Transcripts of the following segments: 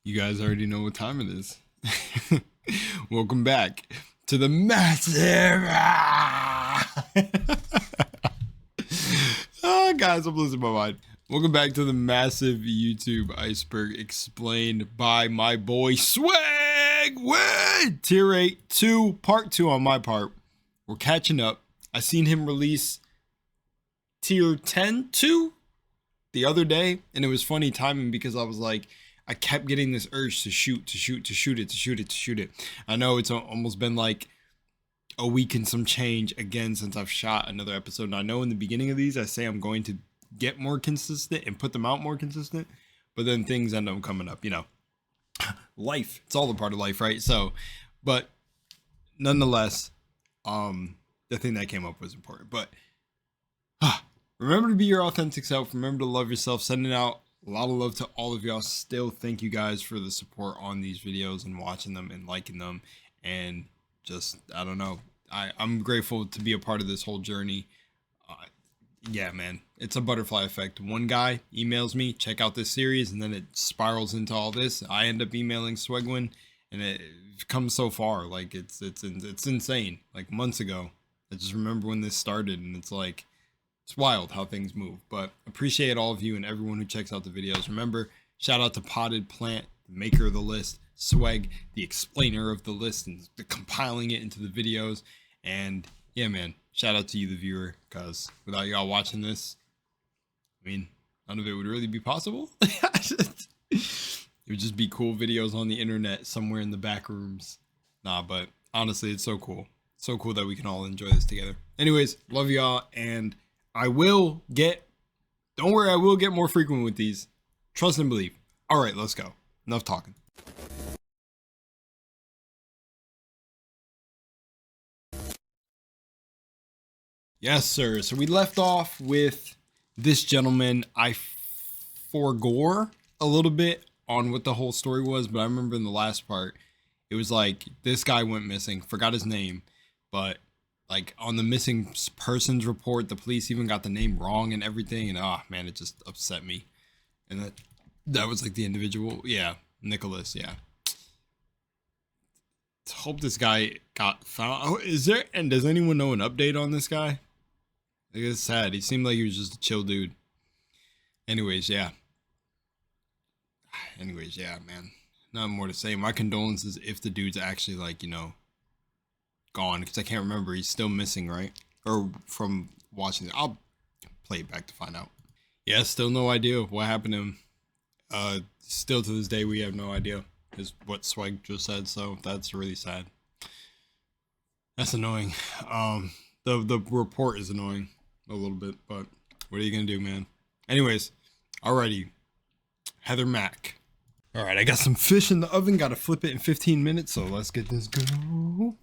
You guys already know what time it is. Welcome back to the massive. Oh, guys, I'm losing my mind. Welcome back to the massive YouTube Iceberg explained by my boy Swag. What? Tier 8 2, part 2 on my part. We're catching up. I seen him release tier 10 2 the other day, and it was funny timing because I was like, I kept getting this urge to shoot it. I know it's almost been like a week and some change again since I've shot another episode. And I know in the beginning of these, I say I'm going to get more consistent and put them out more consistent, but then things end up coming up, you know, life, it's all a part of life, right? So, but nonetheless, the thing that came up was important, but remember to be your authentic self. Remember to love yourself. Sending out a lot of love to all of y'all. Still, thank you guys for the support on these videos and watching them and liking them. And just, I don't know. I'm grateful to be a part of this whole journey. Yeah, man, it's a butterfly effect. One guy emails me, check out this series, and then it spirals into all this. I end up emailing Swegwin, and it comes so far. Like it's insane. Like months ago, I just remember when this started, and it's like, it's wild how things move. But appreciate all of you and everyone who checks out the videos. Remember, shout out to Potted Plant, the maker of the list, Swag, the explainer of the list and the compiling it into the videos. And yeah, man, shout out to you, the viewer, because without y'all watching this, I mean, none of it would really be possible. It would just be cool videos on the internet somewhere in the back rooms. Nah, but honestly, it's so cool. So cool that we can all enjoy this together. Anyways, love y'all, and I will get, don't worry, I will get more frequent with these. Trust and believe. All right, let's go. Enough talking. Yes, sir. So we left off with this gentleman. I forgore a little bit on what the whole story was, but I remember in the last part, it was like this guy went missing, forgot his name, but like on the missing persons report, the police even got the name wrong and everything. And oh man, it just upset me. And that was like the individual. Yeah. Nicholas. Yeah. Hope this guy got found. Oh, is there, and does anyone know an update on this guy? Like, it's sad. He seemed like he was just a chill dude. Anyways, yeah. Anyways, yeah, man. Nothing more to say. My condolences if the dude's actually like, you know, gone, because I can't remember. He's still missing, right? Or from watching it. I'll play it back to find out. Yeah, still no idea what happened to him. Still to this day, we have no idea, is what Swag just said. So that's really sad. That's annoying. The report is annoying a little bit, but what are you gonna do, man? Anyways, alrighty. Heather Mack. All right, I got some fish in the oven. Got to flip it in 15 minutes, so let's get this going.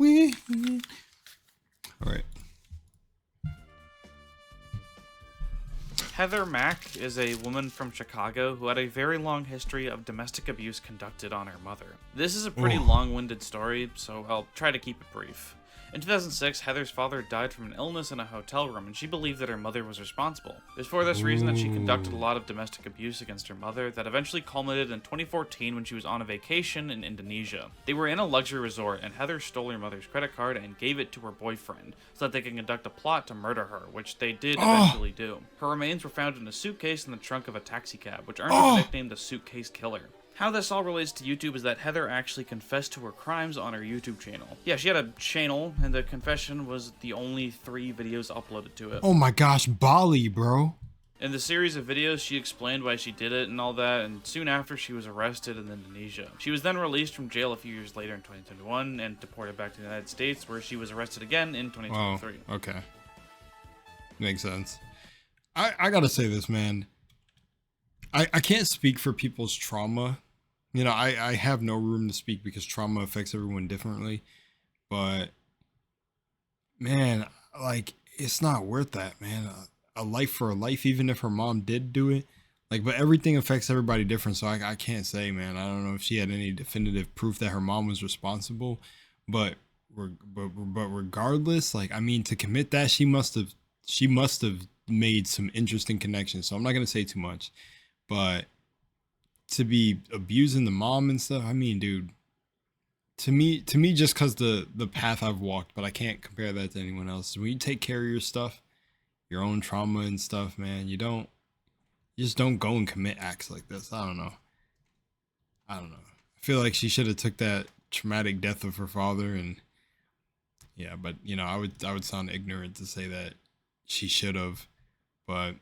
All right. Heather Mack is a woman from Chicago who had a very long history of domestic abuse conducted on her mother. This is a pretty long-winded story, so I'll try to keep it brief. In 2006, Heather's father died from an illness in a hotel room, and she believed that her mother was responsible. It was for this reason that she conducted a lot of domestic abuse against her mother that eventually culminated in 2014 when she was on a vacation in Indonesia. They were in a luxury resort, and Heather stole her mother's credit card and gave it to her boyfriend so that they could conduct a plot to murder her, which they did eventually do. Her remains were found in a suitcase in the trunk of a taxicab, which earned her the nickname the Suitcase Killer. How this all relates to YouTube is that Heather actually confessed to her crimes on her YouTube channel. Yeah, she had a channel, and the confession was the only 3 videos uploaded to it. Oh my gosh, Bali, bro. In the series of videos, she explained why she did it and all that, and soon after she was arrested in Indonesia. She was then released from jail a few years later in 2021 and deported back to the United States, where she was arrested again in 2023. Oh, okay. Makes sense. I gotta say this, man. I can't speak for people's trauma. You know, I have no room to speak because trauma affects everyone differently. But, man, like, it's not worth that, man. A life for a life, even if her mom did do it. Like, but everything affects everybody different, so I can't say, man. I don't know if she had any definitive proof that her mom was responsible. But regardless, like, I mean, to commit that, she must have made some interesting connections. So I'm not going to say too much. But to be abusing the mom and stuff. I mean, dude, to me, just because the path I've walked, but I can't compare that to anyone else. When you take care of your stuff, your own trauma and stuff, man, you just don't go and commit acts like this. I don't know. I feel like she should have took that traumatic death of her father, and yeah, but you know, I would sound ignorant to say that she should have, but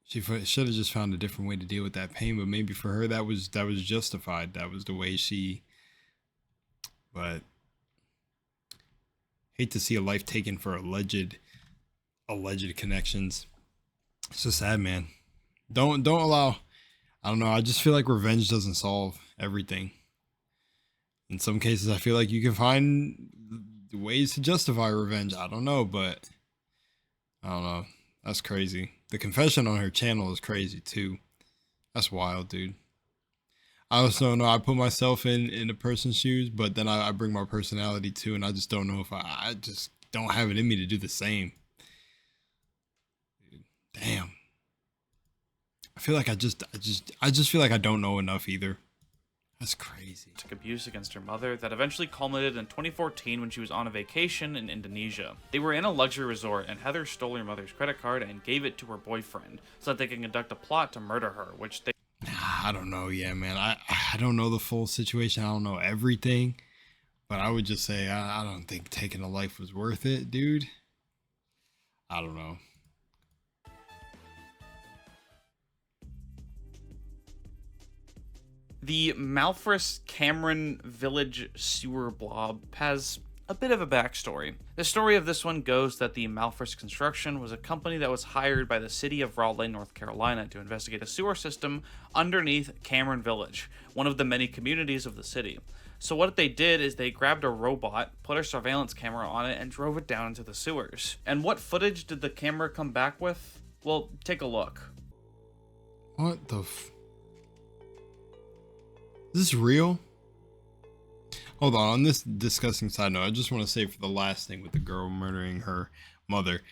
she should have just found a different way to deal with that pain. But maybe for her that was justified. That was the way she. But hate to see a life taken for alleged connections. It's just sad, man. Don't allow. I don't know. I just feel like revenge doesn't solve everything. In some cases, I feel like you can find ways to justify revenge. I don't know, but I don't know. That's crazy. The confession on her channel is crazy too. That's wild, dude. I also don't know. I put myself in a person's shoes, but then I bring my personality too, and I just don't know if I just don't have it in me to do the same. Dude, damn. I feel like I just feel like I don't know enough either. That's crazy. Took abuse against her mother that eventually culminated in 2014 when she was on a vacation in Indonesia. They were in a luxury resort, and Heather stole her mother's credit card and gave it to her boyfriend so that they can conduct a plot to murder her, which they... I don't know. Yeah, man. I don't know the full situation. I don't know everything, but I would just say I don't think taking a life was worth it, dude. I don't know. The Malphurus Cameron Village sewer blob has a bit of a backstory. The story of this one goes that the Malphurus Construction was a company that was hired by the city of Raleigh, North Carolina to investigate a sewer system underneath Cameron Village, one of the many communities of the city. So what they did is they grabbed a robot, put a surveillance camera on it, and drove it down into the sewers. And what footage did the camera come back with? Well, take a look. What the Is this real? Hold on this disgusting side note, I just want to say for the last thing with the girl murdering her mother,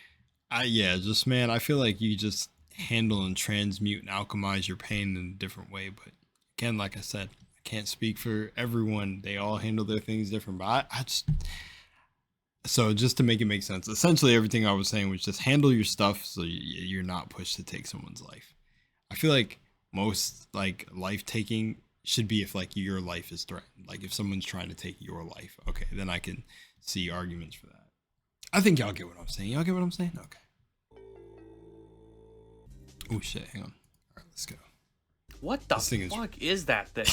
man, I feel like you just handle and transmute and alchemize your pain in a different way. But again, like I said, I can't speak for everyone. They all handle their things different. But so just to make it make sense, essentially everything I was saying was just handle your stuff so you're not pushed to take someone's life. I feel like most like life taking should be if like your life is threatened. Like if someone's trying to take your life, okay, then I can see arguments for that. I think y'all get what I'm saying. Y'all get what I'm saying? Okay. Oh shit, hang on. All right, let's go. What the fuck is that thing?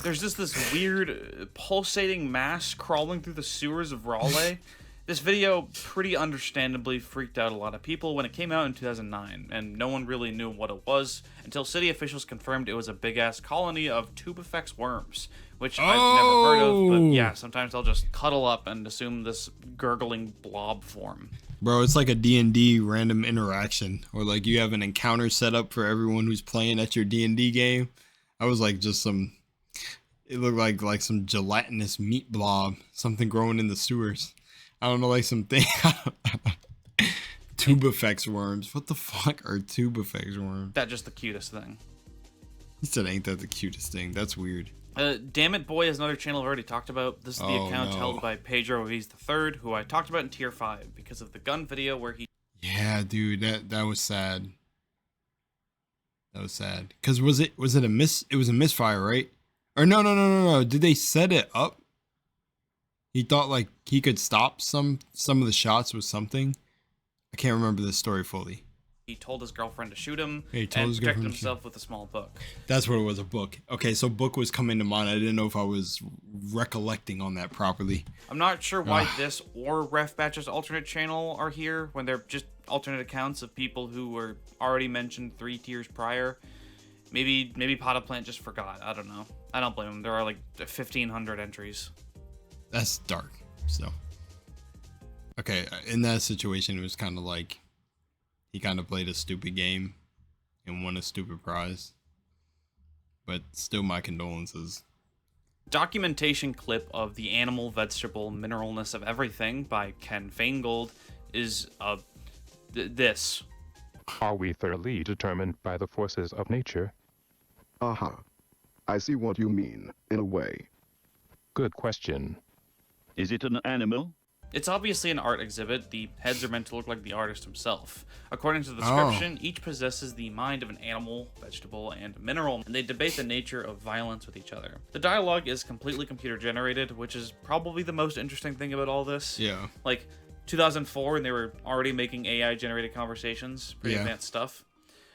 There's just this weird pulsating mass crawling through the sewers of Raleigh. This video pretty understandably freaked out a lot of people when it came out in 2009, and no one really knew what it was until city officials confirmed it was a big-ass colony of tubifex worms, which I've never heard of, but yeah, sometimes they'll just cuddle up and assume this gurgling blob form. Bro, it's like a D&D random interaction, or like you have an encounter set up for everyone who's playing at your D&D game. I was like just it looked like some gelatinous meat blob, something growing in the sewers. I don't know, like something. Tubifex worms. What the fuck are tubifex worms? That's just the cutest thing. He said, ain't that the cutest thing? That's weird. Damitboy is another channel I've already talked about. This is the account held by Pedro Ruiz III, who I talked about in Tier 5 because of the gun video where he... Yeah, dude, that was sad. That was sad. Because was it a it was a misfire, right? Or no. Did they set it up? He thought like he could stop some of the shots with something. I can't remember the story fully. He told his girlfriend to shoot him and protect himself with a small book. That's what it was, a book. Okay, so book was coming to mind. I didn't know if I was recollecting on that properly. I'm not sure why this or Ref Batch's alternate channel are here when they're just alternate accounts of people who were already mentioned 3 tiers prior. Maybe Potaplant just forgot. I don't know. I don't blame him. There are like 1,500 entries. That's dark. So, okay, in that situation, it was kind of like he kind of played a stupid game and won a stupid prize. But still, my condolences. Documentation clip of the animal, vegetable, mineralness of everything by Ken Feingold is this. Are we thoroughly determined by the forces of nature? I see what you mean, in a way. Good question. Is it an animal? It's obviously an art exhibit. The heads are meant to look like the artist himself. According to the description, each possesses the mind of an animal, vegetable, and mineral, and they debate the nature of violence with each other. The dialogue is completely computer generated, which is probably the most interesting thing about all this. Yeah. Like, 2004, and they were already making AI-generated conversations. Pretty advanced stuff.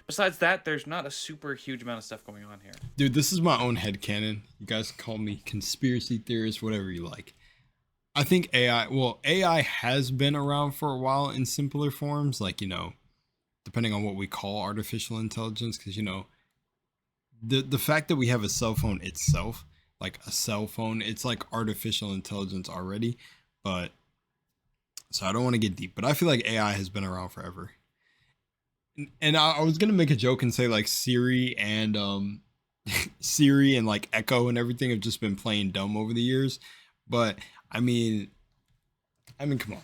Besides that, there's not a super huge amount of stuff going on here. Dude, this is my own headcanon. You guys can call me conspiracy theorist, whatever you like. I think AI has been around for a while in simpler forms, like, you know, depending on what we call artificial intelligence, because, you know, the fact that we have a cell phone itself, like a cell phone, it's like artificial intelligence already. But so I don't want to get deep, but I feel like AI has been around forever. And I was gonna make a joke and say like Siri and like Echo and everything have just been playing dumb over the years, but I mean, come on.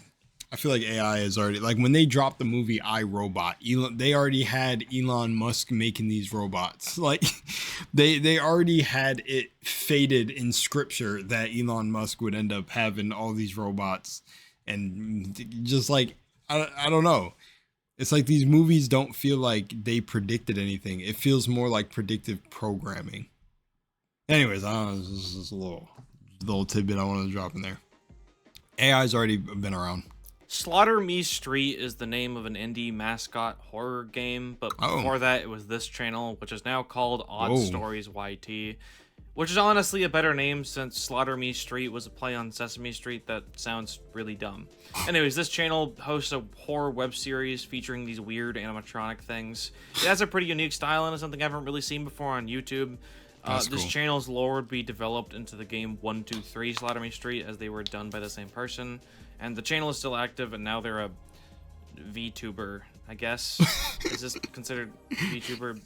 I feel like AI is already, like, when they dropped the movie I, Robot, they already had Elon Musk making these robots. Like, they already had it fated in scripture that Elon Musk would end up having all these robots. And just like, I don't know. It's like these movies don't feel like they predicted anything. It feels more like predictive programming. Anyways, I don't know. This is just a little tidbit I wanted to drop in there. AI's already been around. Slaughter Me Street is the name of an indie mascot horror game, but before that it was this channel, which is now called Odd Stories YT, which is honestly a better name since Slaughter Me Street was a play on Sesame Street that sounds really dumb. Anyways, this channel hosts a horror web series featuring these weird animatronic things. It has a pretty unique style and it's something I haven't really seen before on YouTube. This channel's lore would be developed into the game 123 Slaughter Me Street, as they were done by the same person. And the channel is still active, and now they're a VTuber, I guess. Is this considered VTuber?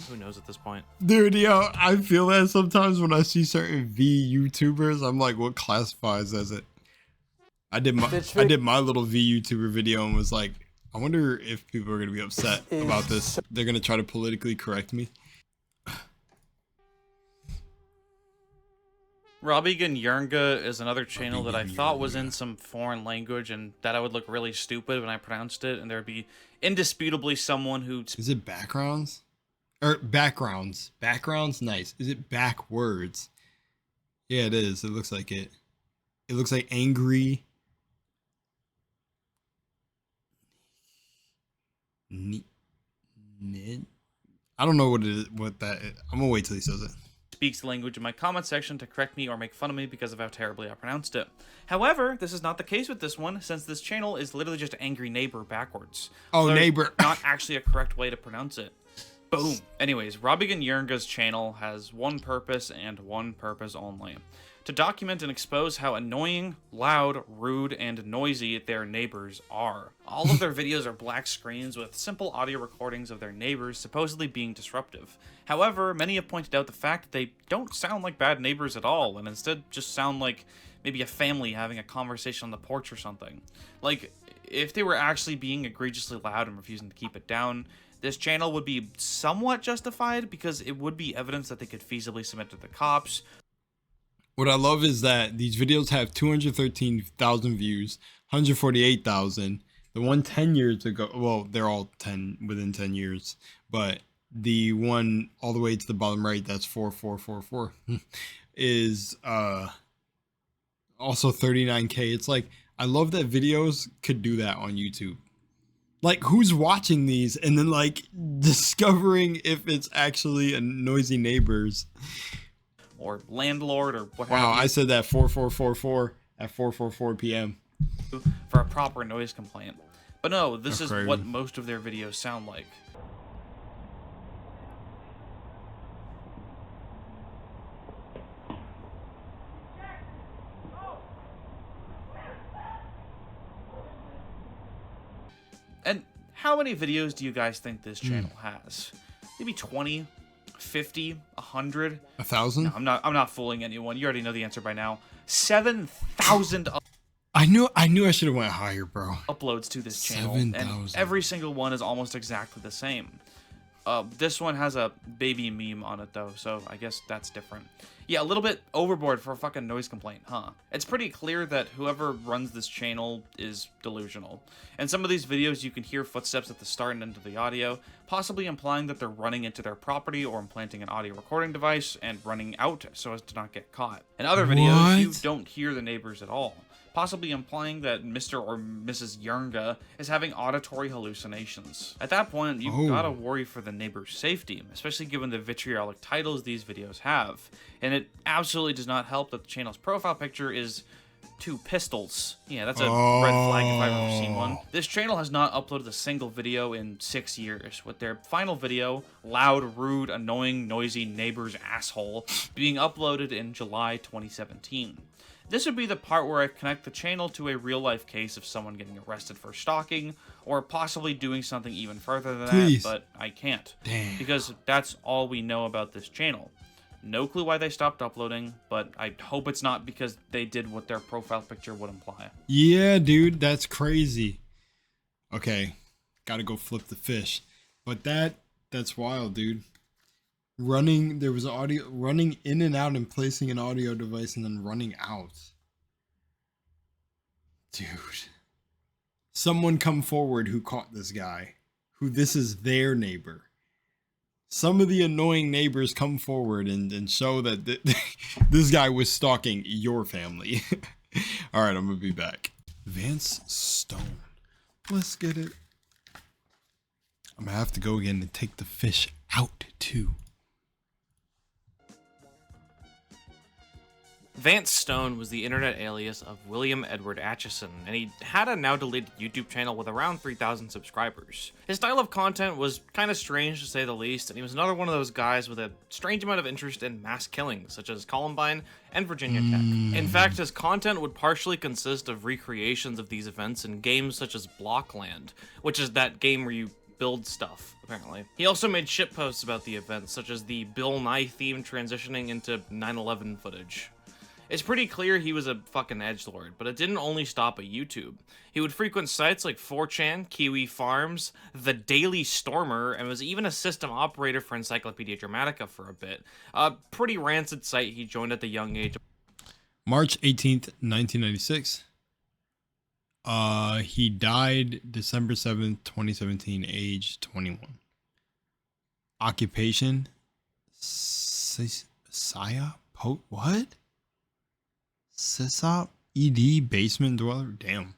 Who knows at this point? Dude, yo, I feel that sometimes when I see certain VTubers, I'm like, what classifies as it? I did my little VTuber video and was like, I wonder if people are gonna be upset about this. They're gonna try to politically correct me. Robhgien Yrgna is another channel that I thought was in some foreign language and that I would look really stupid when I pronounced it, and there'd be indisputably someone who... Is it backgrounds? Or backgrounds? Backgrounds? Nice. Is it backwards? Yeah, it is. It looks like it. It looks like angry... I don't know what it is, what that is. I'm gonna wait till he says it. Speaks the language in my comment section to correct me or make fun of me because of how terribly I pronounced it. However, this is not the case with this one, since this channel is literally just Angry Neighbor backwards. Oh, so neighbor. Not actually a correct way to pronounce it. Boom. Anyways, Robhgien Yrgna's channel has one purpose and one purpose only: to document and expose how annoying, loud, rude, and noisy their neighbors are. All of their videos are black screens with simple audio recordings of their neighbors supposedly being disruptive. However, many have pointed out the fact that they don't sound like bad neighbors at all, and instead just sound like maybe a family having a conversation on the porch or something. Like, if they were actually being egregiously loud and refusing to keep it down, this channel would be somewhat justified because it would be evidence that they could feasibly submit to the cops. What I love is that these videos have 213,000 views, 148,000. The one 10 years ago, well, they're all 10 within 10 years, but the one all the way to the bottom right, that's 4444, is also 39K. It's like, I love that videos could do that on YouTube. Like, who's watching these and then like discovering if it's actually a noisy neighbors or landlord or what have you. Wow, I said that 4444 at 4:44 p.m. for a proper noise complaint. But no, this is crazy. what most of their videos sound like. And how many videos do you guys think this channel has? Maybe 20, 50, 100? 1,000? No, I'm not fooling anyone. You already know the answer by now. 7,000 I knew I should have went higher, bro. uploads to this channel, 7,000. and every single one is almost exactly the same. This one has a baby meme on it though, so I guess that's different. Yeah, a little bit overboard for a fucking noise complaint, huh? It's pretty clear that whoever runs this channel is delusional. In some of these videos, you can hear footsteps at the start and end of the audio, possibly implying that they're running into their property or implanting an audio recording device and running out so as to not get caught. In other videos, you don't hear the neighbors at all, possibly implying that Mr. or Mrs. Yrgna is having auditory hallucinations. At that point, you've gotta worry for the neighbor's safety, especially given the vitriolic titles these videos have. And it absolutely does not help that the channel's profile picture is 2 pistols. Yeah, that's a red flag if I've ever seen one. This channel has not uploaded a single video in 6 years, with their final video, Loud, Rude, Annoying, Noisy Neighbor's Asshole, being uploaded in July 2017. This would be the part where I connect the channel to a real-life case of someone getting arrested for stalking, or possibly doing something even further than that, but I can't. Damn. Because that's all we know about this channel. No clue why they stopped uploading, but I hope it's not because they did what their profile picture would imply. Yeah, dude, that's crazy. Okay, gotta go flip the fish. But that's wild, dude. There was audio running in and out and placing an audio device and then running out. Dude. Someone come forward who caught this guy. Who this is their neighbor. Some of the annoying neighbors come forward and show that this guy was stalking your family. Alright, I'm gonna be back. Vance Stone. Let's get it. I'm gonna have to go again and take the fish out too. Vance Stone was the internet alias of William Edward Atchison, and he had a now-deleted YouTube channel with around 3,000 subscribers. His style of content was kind of strange to say the least, and he was another one of those guys with a strange amount of interest in mass killings, such as Columbine and Virginia Tech. In fact, his content would partially consist of recreations of these events in games such as Blockland, which is that game where you build stuff, apparently. He also made shitposts about the events, such as the Bill Nye theme transitioning into 9/11 footage. It's pretty clear he was a fucking edgelord, but it didn't only stop at YouTube. He would frequent sites like 4chan, Kiwi Farms, The Daily Stormer, and was even a system operator for Encyclopedia Dramatica for a bit. A pretty rancid site he joined at the young age of March 18th, 1996. He died December 7th, 2017, age 21. Occupation? Saya? What? Sesame ED basement dweller? Damn.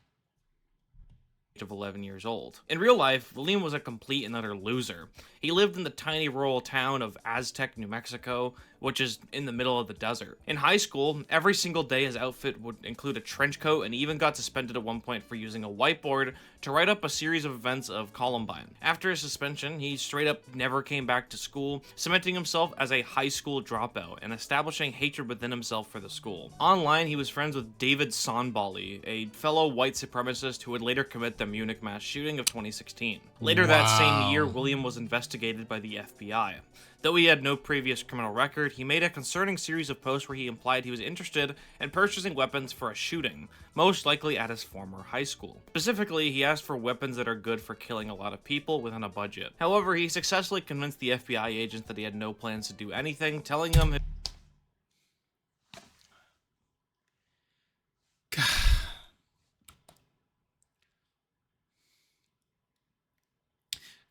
of 11 years old. In real life, William was a complete and utter loser. He lived in the tiny rural town of Aztec, New Mexico, which is in the middle of the desert. In high school, every single day his outfit would include a trench coat, and he even got suspended at one point for using a whiteboard to write up a series of events of Columbine. After his suspension, he straight up never came back to school, cementing himself as a high school dropout and establishing hatred within himself for the school. Online, he was friends with David Sonbali, a fellow white supremacist who would later commit the Munich mass shooting of 2016. Later that same year, William was investigated by the FBI. Though he had no previous criminal record, he made a concerning series of posts where he implied he was interested in purchasing weapons for a shooting, most likely at his former high school. Specifically, he asked for weapons that are good for killing a lot of people within a budget. However, he successfully convinced the FBI agents that he had no plans to do anything, telling them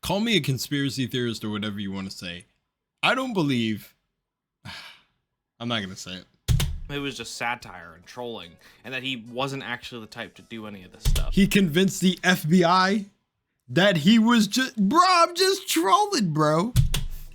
Call me a conspiracy theorist or whatever you want to say. I don't believe... I'm not going to say it. It was just satire and trolling, and that he wasn't actually the type to do any of this stuff. He convinced the FBI that he was just... Bro, I'm just trolling, bro.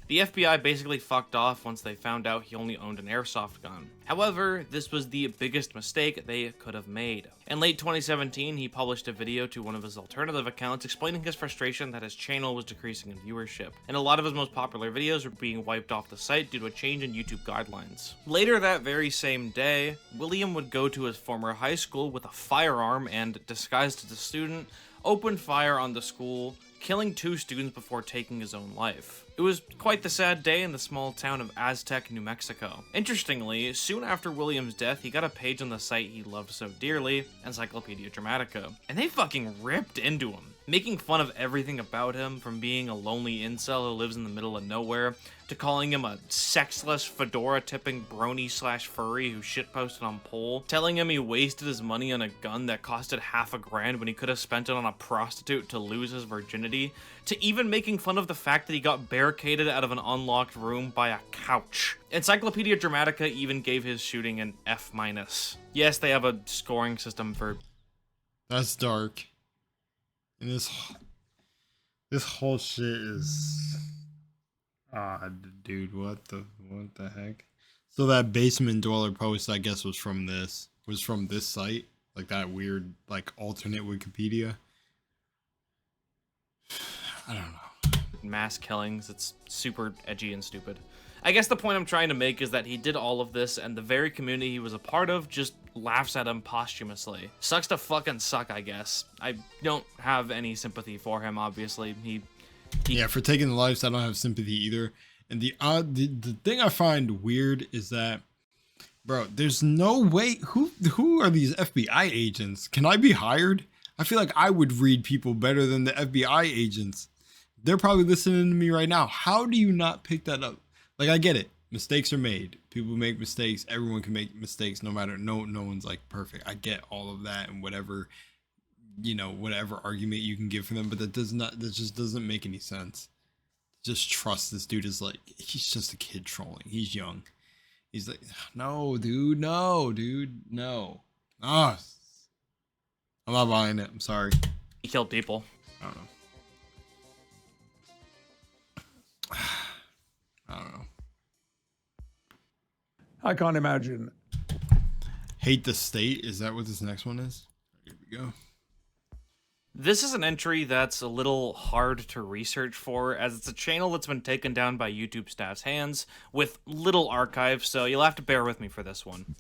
The FBI basically fucked off once they found out he only owned an airsoft gun. However, this was the biggest mistake they could have made. In late 2017, he published a video to one of his alternative accounts explaining his frustration that his channel was decreasing in viewership, and a lot of his most popular videos were being wiped off the site due to a change in YouTube guidelines. Later that very same day, William would go to his former high school with a firearm and, disguised as a student, open fire on the school, killing 2 students before taking his own life. It was quite the sad day in the small town of Aztec, New Mexico. Interestingly, soon after William's death, he got a page on the site he loved so dearly, Encyclopedia Dramatica, and they fucking ripped into him, making fun of everything about him, from being a lonely incel who lives in the middle of nowhere, to calling him a sexless, fedora-tipping brony/furry who shitposted on Pole, telling him he wasted his money on a gun that costed $500,000 when he could have spent it on a prostitute to lose his virginity, to even making fun of the fact that he got barricaded out of an unlocked room by a couch. Encyclopedia Dramatica even gave his shooting an F-. Yes, they have a scoring system for... That's dark. And this whole shit is... dude, what the heck? So that basement dweller post, I guess, was from this site, like that weird, like, alternate Wikipedia. I don't know. Mass killings, it's super edgy and stupid. I guess the point I'm trying to make is that he did all of this, and the very community he was a part of just laughs at him posthumously. Sucks to fucking suck, I guess. I don't have any sympathy for him, obviously. Yeah, for taking the lives, I don't have sympathy either. And the thing I find weird is that, bro, there's no way. Who are these FBI agents? Can I be hired? I feel like I would read people better than the FBI agents. They're probably listening to me right now. How do you not pick that up? Like, I get it. Mistakes are made. People make mistakes. Everyone can make mistakes. No matter, no one's like perfect. I get all of that and whatever, you know, whatever argument you can give for them, but that just doesn't make any sense. Just trust this dude is like, he's just a kid trolling. He's young. He's like, no, dude, no. Ah, I'm not buying it. I'm sorry. He killed people. I don't know. I don't know. I can't imagine. Hate the state. Is that what this next one is? Here we go. This is an entry that's a little hard to research for, as it's a channel that's been taken down by YouTube staff's hands with little archive, so you'll have to bear with me for this one.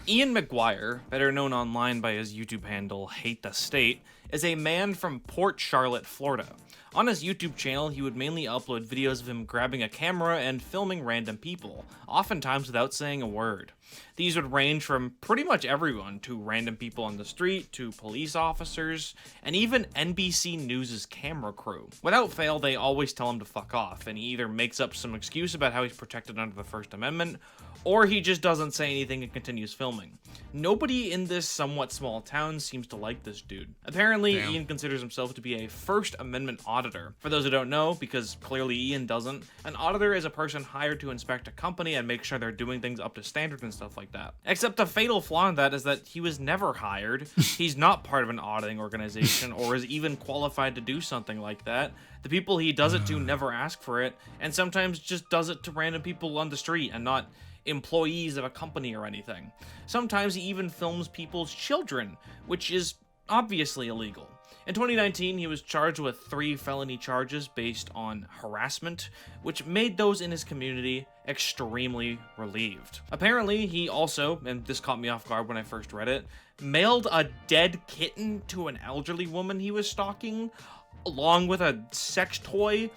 Ian McGuire, better known online by his YouTube handle Hate the State, is a man from Port Charlotte, Florida. On his YouTube channel, he would mainly upload videos of him grabbing a camera and filming random people, oftentimes without saying a word. These would range from pretty much everyone, to random people on the street, to police officers, and even NBC News' camera crew. Without fail, they always tell him to fuck off, and he either makes up some excuse about how he's protected under the First Amendment, or he just doesn't say anything and continues filming. Nobody in this somewhat small town seems to like this dude. Apparently, Damn. Ian considers himself to be a First Amendment auditor. For those who don't know, because clearly Ian doesn't, an auditor is a person hired to inspect a company and make sure they're doing things up to standard and stuff like that. Except the fatal flaw in that is that he was never hired, he's not part of an auditing organization, or is even qualified to do something like that. The people he does it to never ask for it, and sometimes just does it to random people on the street and not employees of a company or anything. Sometimes he even films people's children, which is obviously illegal. In 2019, he was charged with 3 felony charges based on harassment, which made those in his community extremely relieved. Apparently, he also, and this caught me off guard when I first read it, mailed a dead kitten to an elderly woman he was stalking, along with a sex toy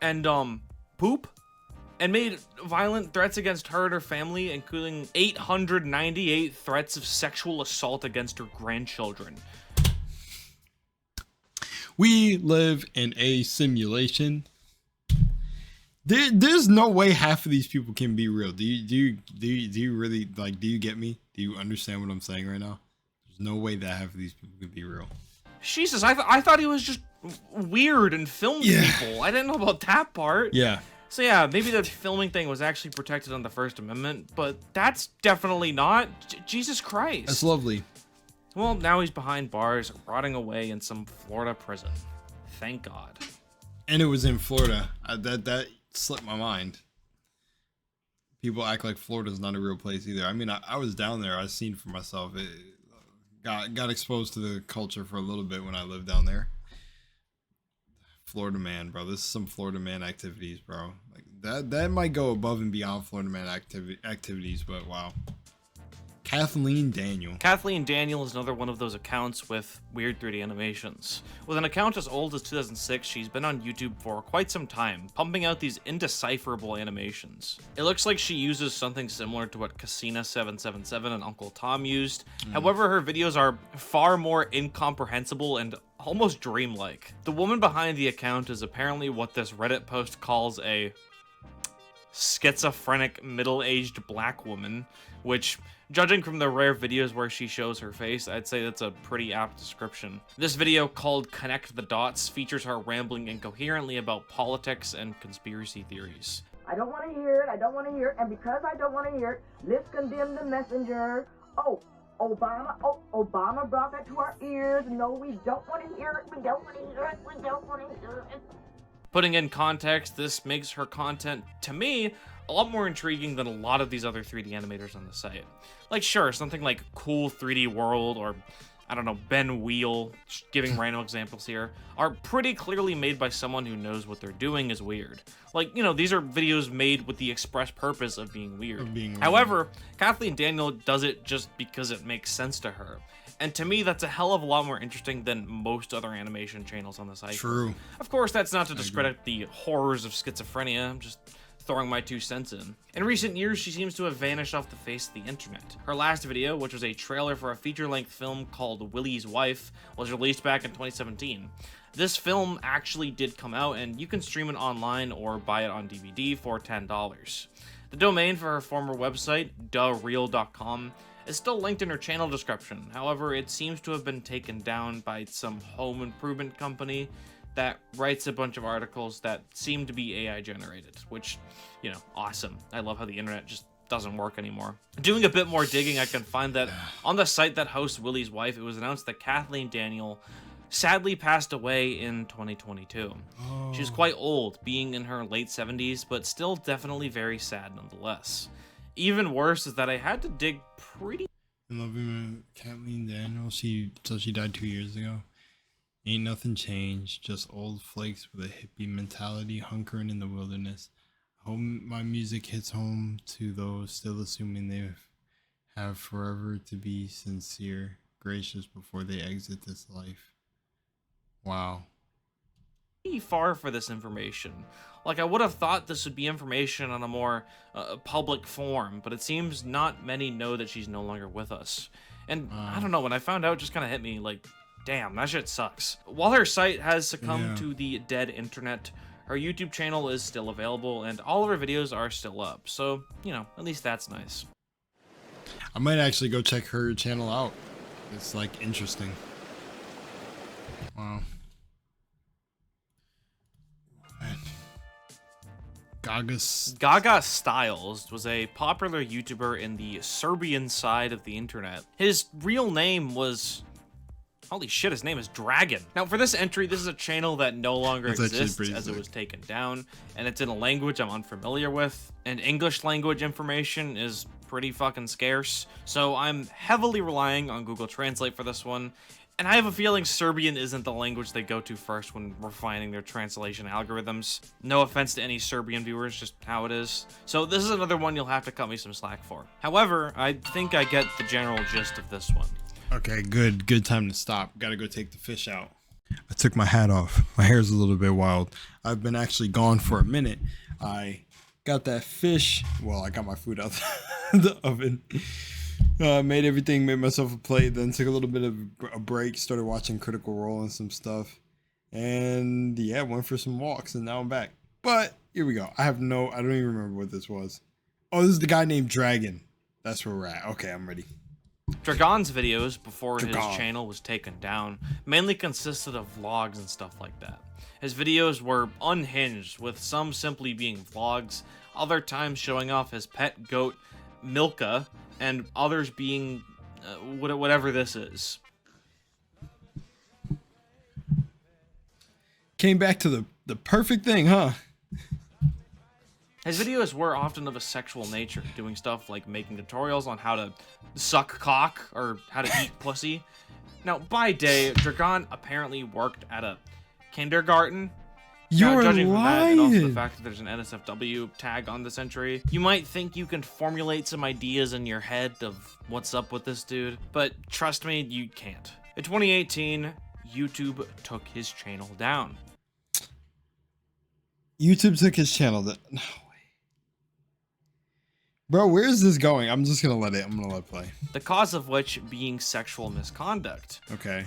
and, poop, and made violent threats against her and her family, including 898 threats of sexual assault against her grandchildren. We live in a simulation. There's no way half of these people can be real. Do you really, like, do you get me? Do you understand what I'm saying right now? There's no way that half of these people can be real. Jesus, I thought he was just weird and filmed people. I didn't know about that part. Yeah. So yeah, maybe the filming thing was actually protected on the First Amendment, but that's definitely not. Jesus Christ. That's lovely. Well, now he's behind bars, rotting away in some Florida prison. Thank God. And it was in Florida. That slipped my mind. People act like Florida's not a real place either. I mean, I was down there. I seen for myself. It got exposed to the culture for a little bit when I lived down there. Florida man, bro. This is some Florida man activities, bro. Like that might go above and beyond Florida man activities, but wow. Kathleen Daniel. Kathleen Daniel is another one of those accounts with weird 3D animations. With an account as old as 2006, she's been on YouTube for quite some time, pumping out these indecipherable animations. It looks like she uses something similar to what Casina777 and Uncle Tom used. However, her videos are far more incomprehensible and almost dreamlike. The woman behind the account is apparently what this Reddit post calls a schizophrenic middle-aged black woman, which, judging from the rare videos where she shows her face, I'd say that's a pretty apt description. This video, called Connect the Dots, features her rambling incoherently about politics and conspiracy theories. I don't want to hear it, I don't want to hear it, and because I don't want to hear it, let's condemn the messenger. Oh, Obama brought that to our ears. No, we don't want to hear it, we don't want to hear it, we don't want to hear it. Putting in context, this makes her content, to me, a lot more intriguing than a lot of these other 3D animators on the site. Like, sure, something like Cool 3D World or, I don't know, Ben Wheel, just giving random examples here, are pretty clearly made by someone who knows what they're doing is weird. Like, you know, these are videos made with the express purpose of being weird. However, Kathleen Daniel does it just because it makes sense to her. And to me, that's a hell of a lot more interesting than most other animation channels on the site. True. Of course, that's not to discredit the horrors of schizophrenia. I'm just throwing my 2 cents in. In recent years, she seems to have vanished off the face of the internet. Her last video, which was a trailer for a feature-length film called Willie's Wife, was released back in 2017. This film actually did come out, and you can stream it online or buy it on DVD for $10. The domain for her former website, dareal.com, is still linked in her channel description. However, it seems to have been taken down by some home improvement company that writes a bunch of articles that seem to be AI generated, which, you know, awesome. I love how the internet just doesn't work anymore. Doing a bit more digging, I can find that on the site that hosts Willie's Wife, it was announced that Kathleen Daniel sadly passed away in 2022. She was quite old, being in her late 70s, but still definitely very sad nonetheless. Even worse is that I had to dig pretty... I love him, Kathleen Daniel. She died 2 years ago. Ain't nothing changed, just old flakes with a hippie mentality hunkering in the wilderness. I hope my music hits home to those still assuming they have forever to be sincere, gracious before they exit this life. Wow. Far for this information. Like, I would have thought this would be information on a more public forum, but it seems not many know that she's no longer with us. And I don't know, when I found out, it just kind of hit me like, damn, that shit sucks. While her site has succumbed to the dead internet, her YouTube channel is still available, and all of her videos are still up. So, you know, at least that's nice. I might actually go check her channel out. It's, like, interesting. Wow. Gaga Styles was a popular YouTuber in the Serbian side of the internet. His real name was... holy shit, his name is Dragon. Now, for this entry, this is a channel that no longer exists as it was taken down, and it's in a language I'm unfamiliar with, and English language information is pretty fucking scarce, so I'm heavily relying on Google Translate for this one, and I have a feeling Serbian isn't the language they go to first when refining their translation algorithms. No offense to any Serbian viewers, just how it is. So this is another one you'll have to cut me some slack for. However, I think I get the general gist of this one. Okay, good time to stop. Gotta go take the fish out. I took my hat off. My hair's a little bit wild. I've been actually gone for a minute. I got that fish. Well, I got my food out the oven. Made everything, made myself a plate, then took a little bit of a break, started watching Critical Role and some stuff. And yeah, went for some walks, and now I'm back. But here we go. I don't even remember what this was. Oh, this is the guy named Dragon. That's where we're at. Okay, I'm ready. Dragon's videos, before his channel was taken down, mainly consisted of vlogs and stuff like that. His videos were unhinged, with some simply being vlogs, other times showing off his pet goat, Milka, and others being whatever this is. Came back to the perfect thing, huh? His videos were often of a sexual nature, doing stuff like making tutorials on how to suck cock or how to eat pussy. Now, by day, Dragon apparently worked at a kindergarten, You're Judging from that, and also the lying. fact that there's an NSFW tag on this entry, you might think you can formulate some ideas in your head of what's up with this dude, but trust me, you can't. In 2018, YouTube took his channel down. YouTube took his channel down. No way. Bro, where is this going? I'm just gonna let it play. The cause of which being sexual misconduct. Okay.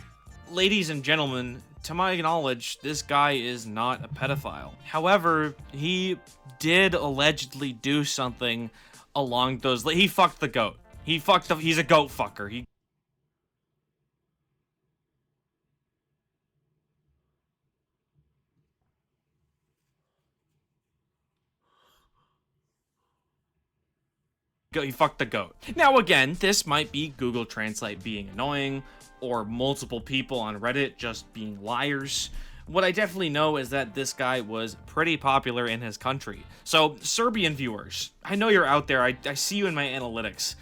Ladies and gentlemen, to my knowledge, this guy is not a pedophile. However, he did allegedly do something along those he fucked the goat. He's a goat fucker. He fucked the goat. Now again, this might be Google Translate being annoying, or multiple people on Reddit just being liars. What I definitely know is that this guy was pretty popular in his country. So, Serbian viewers, I know you're out there. I see you in my analytics.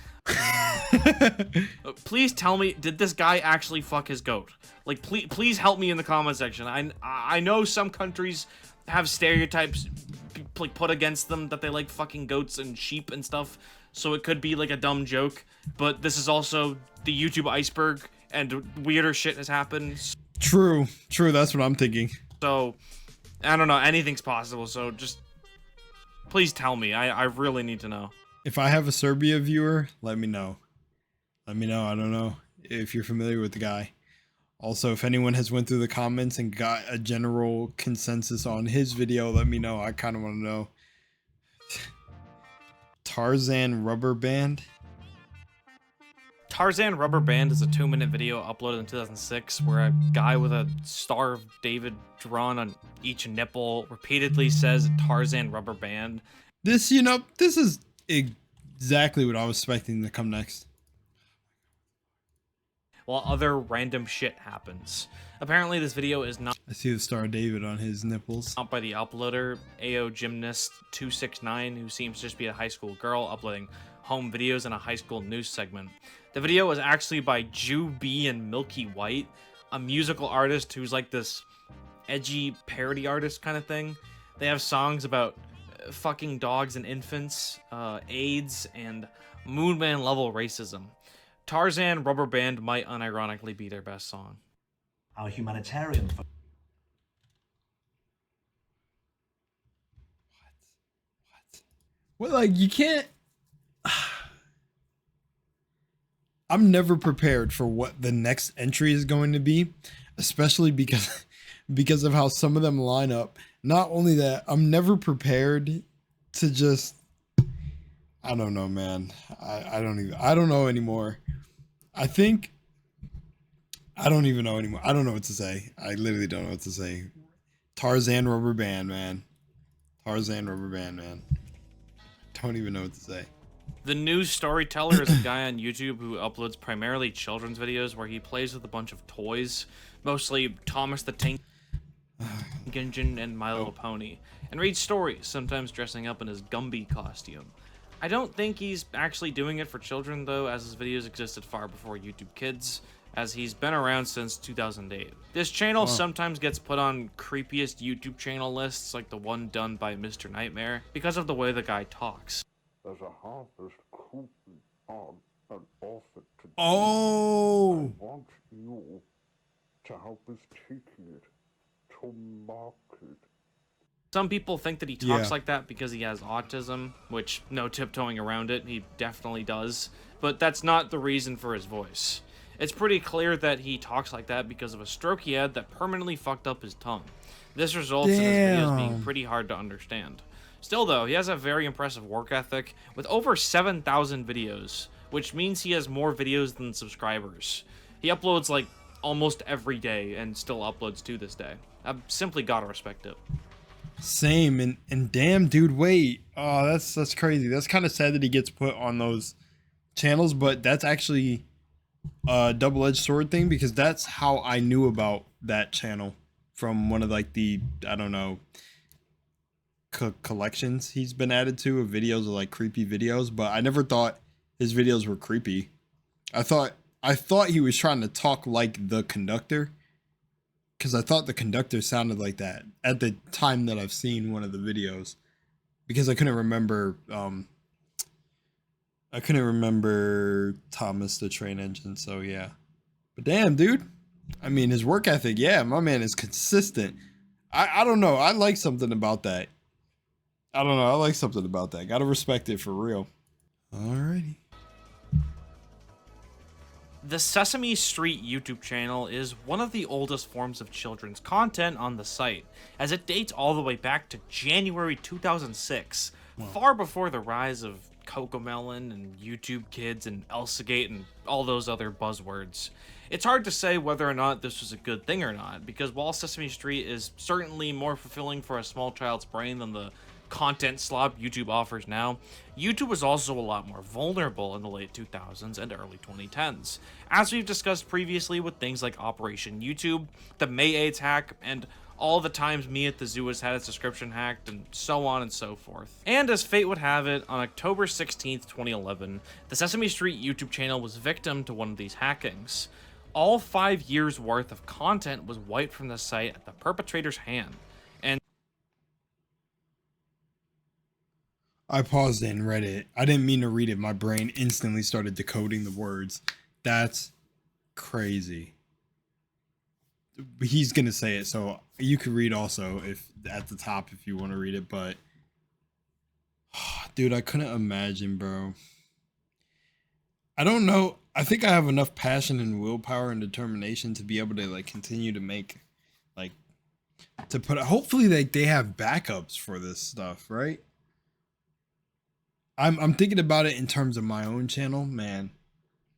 Please tell me, did this guy actually fuck his goat? Like, please help me in the comment section. I know some countries have stereotypes like put against them that they like fucking goats and sheep and stuff. So it could be like a dumb joke, but this is also the YouTube iceberg, and weirder shit has happened. True, that's what I'm thinking. So, I don't know, anything's possible, so just, please tell me, I really need to know. If I have a Serbia viewer, let me know. I don't know if you're familiar with the guy. Also, if anyone has went through the comments and got a general consensus on his video, let me know. I kind of want to know. Tarzan Rubber Band. Tarzan Rubber Band is a 2-minute video uploaded in 2006 where a guy with a Star of David drawn on each nipple repeatedly says Tarzan Rubber Band. This is exactly what I was expecting to come next. While other random shit happens. Apparently this video is not I see the Star of David on his nipples. by the uploader, AO Gymnast 269, who seems to just be a high school girl uploading home videos in a high school news segment. The video was actually by Jew B and Milky White, a musical artist who's like this edgy parody artist kind of thing. They have songs about fucking dogs and infants, AIDS, and moonman level racism. Tarzan Rubber Band might unironically be their best song. Our humanitarian. What? Like, you can't. I'm never prepared for what the next entry is going to be, especially because of how some of them line up. Not only that, I'm never prepared to just. I don't know, man. I don't know anymore. I don't even know anymore. I don't know what to say. I literally don't know what to say. Tarzan Rubber Band, man. Tarzan Rubber Band, man. Don't even know what to say. The new Storyteller is a guy on YouTube who uploads primarily children's videos where he plays with a bunch of toys, mostly Thomas the Tank Engine and My Little Pony, and reads stories, sometimes dressing up in his Gumby costume. I don't think he's actually doing it for children though, as his videos existed far before YouTube Kids, as he's been around since 2008. This channel sometimes gets put on creepiest YouTube channel lists, like the one done by Mr. Nightmare, because of the way the guy talks. There's a harvest coupon on an offer to Oh! I want you to help us take it to market. Some people think that he talks like that because he has autism, which, no tiptoeing around it, he definitely does. But that's not the reason for his voice. It's pretty clear that he talks like that because of a stroke he had that permanently fucked up his tongue. This results in his videos being pretty hard to understand. Still though, he has a very impressive work ethic, with over 7,000 videos, which means he has more videos than subscribers. He uploads like almost every day and still uploads to this day. I've simply gotta respect it. Same, and damn, dude, wait. Oh, that's crazy. That's kind of sad that he gets put on those channels, but that's actually a double-edged sword thing, because that's how I knew about that channel, from one of like the, I don't know, collections he's been added to of videos of like creepy videos. But I never thought his videos were creepy. I thought he was trying to talk like the conductor, because I thought the conductor sounded like that at the time that I've seen one of the videos, because I couldn't remember Thomas the Train Engine. So yeah, but damn, dude, I mean, his work ethic, yeah, my man is consistent. I don't know, I like something about that. I don't know, I like something about that. Gotta respect it for real. Alrighty. The Sesame Street YouTube channel is one of the oldest forms of children's content on the site, as it dates all the way back to January 2006, far before the rise of Cocomelon and YouTube Kids and Elsagate and all those other buzzwords. It's hard to say whether or not this was a good thing or not, because while Sesame Street is certainly more fulfilling for a small child's brain than the content slob YouTube offers now, YouTube was also a lot more vulnerable in the late 2000s and early 2010s, as we've discussed previously with things like Operation YouTube, the May AIDS hack, and all the times me at the zoo has had its description hacked, and so on and so forth. And as fate would have it, on October 16th, 2011, the Sesame Street YouTube channel was victim to one of these hackings. All 5 years worth of content was wiped from the site at the perpetrator's hand. I paused it and read it. I didn't mean to read it. My brain instantly started decoding the words. That's crazy. He's going to say it, so you could read also if at the top if you want to read it, but dude, I couldn't imagine, bro. I don't know. I think I have enough passion and willpower and determination to be able to like continue to make like to put hopefully they have backups for this stuff, right? I'm thinking about it in terms of my own channel, man.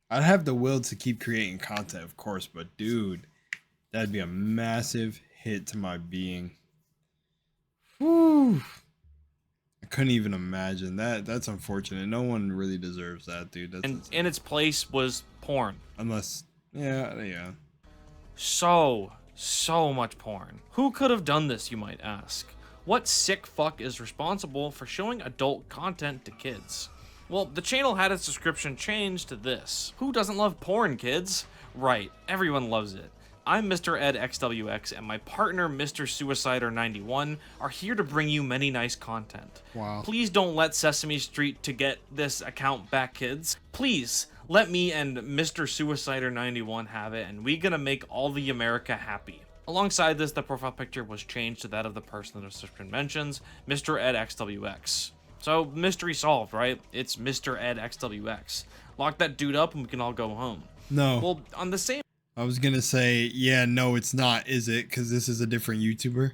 I'd have the will to keep creating content, of course, but dude, that'd be a massive hit to my being. Whew. I couldn't even imagine that. That's unfortunate. No one really deserves that, dude. That's and in its place was porn. Unless, yeah. So much porn. Who could have done this, you might ask? What sick fuck is responsible for showing adult content to kids? Well, the channel had its description changed to this. Who doesn't love porn, kids? Right, everyone loves it. I'm Mr. Ed XWX, and my partner Mr. Suicider91 are here to bring you many nice content. Wow. Please don't let Sesame Street to get this account back, kids. Please, let me and Mr. Suicider91 have it, and we gonna make all the America happy. Alongside this, the profile picture was changed to that of the person the description mentions, Mr. Ed XWX. So, mystery solved, right? It's Mr. Ed XWX. Lock that dude up and we can all go home. No. Well, on the same I was gonna say, yeah, no, it's not, is it? Because this is a different YouTuber.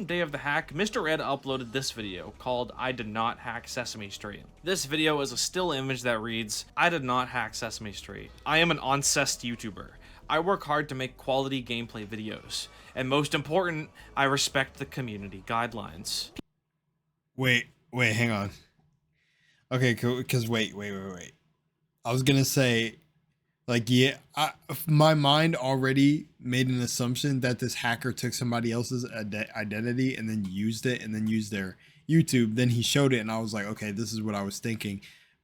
day of the hack, Mr. Ed uploaded this video called I Did Not Hack Sesame Street. This video is a still image that reads, I did not hack Sesame Street. I am an oncest YouTuber. I work hard to make quality gameplay videos. And most important, I respect the community guidelines. Wait, hang on. Okay, cool, because wait. I was gonna say, like, yeah, my mind already made an assumption that this hacker took somebody else's identity and then used it and then used their YouTube. Then he showed it and I was like, okay, this is what I was thinking.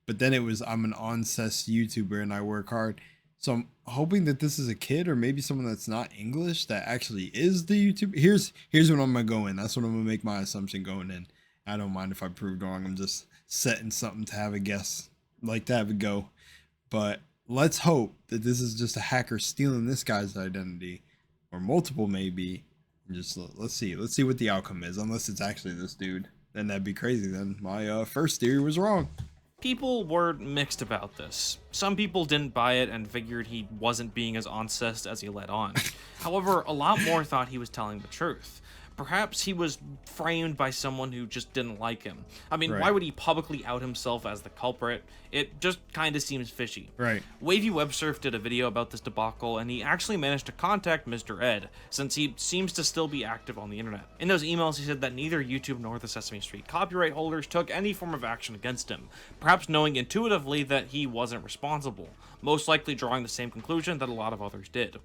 But then it was, I'm an oncest YouTuber and I work hard. So I'm hoping that this is a kid or maybe someone that's not English that actually is the YouTuber. Here's what I'm gonna go in. That's what I'm gonna make my assumption going in. I don't mind if I proved wrong. I'm just setting something to have a guess like that would go. But let's hope that this is just a hacker stealing this guy's identity, or multiple maybe. And just let's see what the outcome is. Unless it's actually this dude, then that'd be crazy. Then my first theory was wrong. People were mixed about this. Some people didn't buy it and figured he wasn't being as oncest as he let on. However, a lot more thought he was telling the truth. Perhaps he was framed by someone who just didn't like him. I mean, Right. Why would he publicly out himself as the culprit? It just kind of seems fishy. Right. Wavy Websurf did a video about this debacle, and he actually managed to contact Mr. Ed, since he seems to still be active on the internet. In those emails, he said that neither YouTube nor the Sesame Street copyright holders took any form of action against him, perhaps knowing intuitively that he wasn't responsible, most likely drawing the same conclusion that a lot of others did.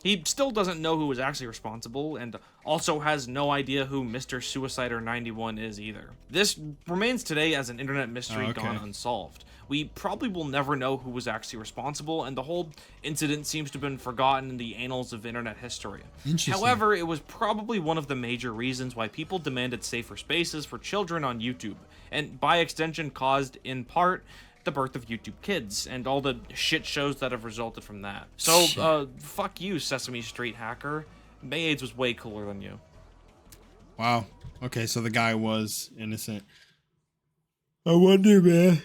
He still doesn't know who was actually responsible, and also has no idea who Mr. Suicider 91 is either. This remains today as an internet mystery gone unsolved. We probably will never know who was actually responsible, and the whole incident seems to have been forgotten in the annals of internet history. However, it was probably one of the major reasons why people demanded safer spaces for children on YouTube, and by extension caused, in part, the birth of YouTube Kids, and all the shit shows that have resulted from that. So, fuck you, Sesame Street hacker. Mayades was way cooler than you. Wow. Okay, so the guy was innocent. I wonder, man.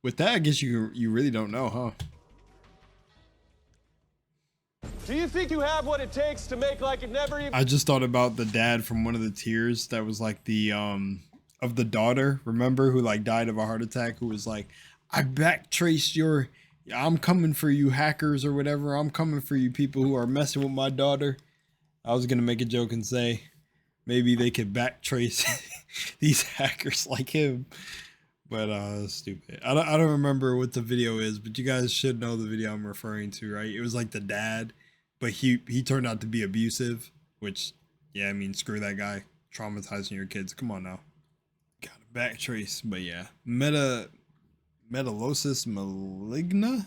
With that, I guess you really don't know, huh? Do you think you have what it takes to make like it never even... I just thought about the dad from one of the tiers that was like the, of the daughter, remember, who like died of a heart attack, who was like, I backtraced your, I'm coming for you hackers or whatever, I'm coming for you people who are messing with my daughter. I was gonna make a joke and say maybe they could backtrace these hackers like him, but stupid. I don't remember what the video is, but you guys should know the video I'm referring to, right? It was like the dad, but he turned out to be abusive, which, yeah, I mean, screw that guy, traumatizing your kids, come on now. Backtrace, but yeah, Metalosis Maligna.